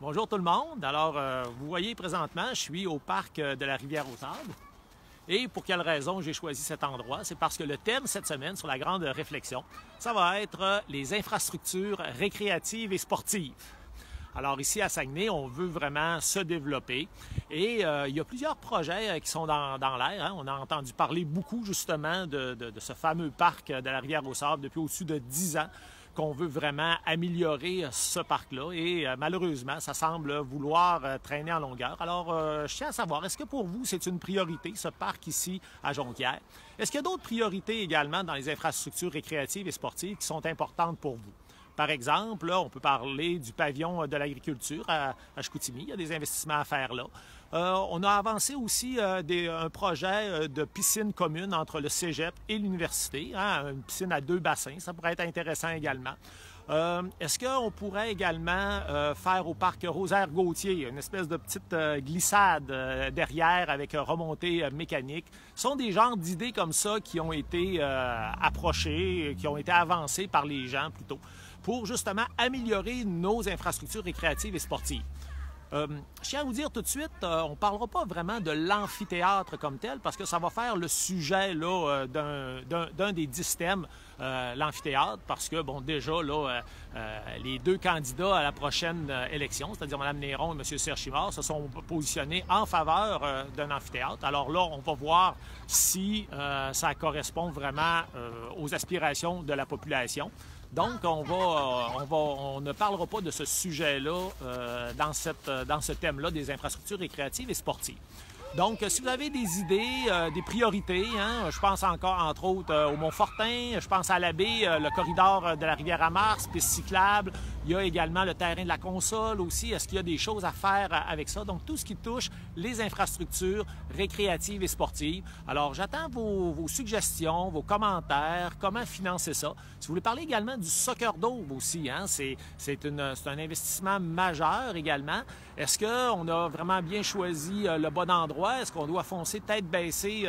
Bonjour tout le monde. Alors, vous voyez présentement, je suis au parc de la Rivière-aux-Sables. Et pour quelle raison j'ai choisi cet endroit? C'est parce que le thème cette semaine sur la grande réflexion, ça va être les infrastructures récréatives et sportives. Alors ici à Saguenay, on veut vraiment se développer et il y a plusieurs projets qui sont dans l'air. Hein. On a entendu parler beaucoup justement de ce fameux parc de la Rivière-aux-Sables depuis au-dessus de 10 ans qu'on veut vraiment améliorer ce parc-là et malheureusement, ça semble vouloir traîner en longueur. Alors, je tiens à savoir, est-ce que pour vous, c'est une priorité, ce parc ici à Jonquière? Est-ce qu'il y a d'autres priorités également dans les infrastructures récréatives et sportives qui sont importantes pour vous? Par exemple, là, on peut parler du pavillon de l'agriculture à Chicoutimi. Il y a des investissements à faire là. On a avancé aussi un projet de piscine commune entre le cégep et l'université, hein, une piscine à 2 bassins. Ça pourrait être intéressant également. Est-ce qu'on pourrait également faire au parc Rosaire-Gauthier une espèce de petite glissade derrière avec remontée mécanique? Ce sont des genres d'idées comme ça qui ont été approchées, qui ont été avancées par les gens plutôt, pour justement améliorer nos infrastructures récréatives et sportives. Je tiens à vous dire tout de suite, on ne parlera pas vraiment de l'amphithéâtre comme tel parce que ça va faire le sujet d'un des 10 thèmes, l'amphithéâtre, parce que, bon, déjà, là, les deux candidats à la prochaine élection, c'est-à-dire Mme Néron et M. Serge Chimard, se sont positionnés en faveur d'un amphithéâtre. Alors là, on va voir si ça correspond vraiment aux aspirations de la population. Donc, on ne parlera pas de ce sujet-là dans ce thème-là des infrastructures récréatives et sportives. Donc, si vous avez des idées, des priorités, hein, je pense encore, entre autres, au Mont-Fortin, je pense à la baie, le corridor de la Rivière-à-Mars, piste cyclable, il y a également le terrain de la console aussi. Est-ce qu'il y a des choses à faire avec ça? Donc, tout ce qui touche les infrastructures récréatives et sportives. Alors, j'attends vos suggestions, vos commentaires, comment financer ça. Si vous voulez parler également du soccer dome aussi, hein, c'est un investissement majeur également. Est-ce qu'on a vraiment bien choisi le bon endroit? Est-ce qu'on doit foncer tête baissée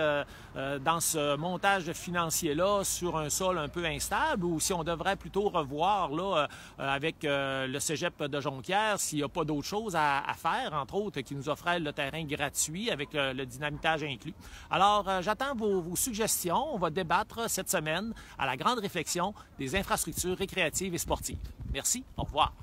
dans ce montage financier-là sur un sol un peu instable ou si on devrait plutôt revoir là, avec le cégep de Jonquière s'il n'y a pas d'autres choses à faire, entre autres, qui nous offraient le terrain gratuit avec le dynamitage inclus. Alors, j'attends vos suggestions. On va débattre cette semaine à la grande réflexion des infrastructures récréatives et sportives. Merci, au revoir.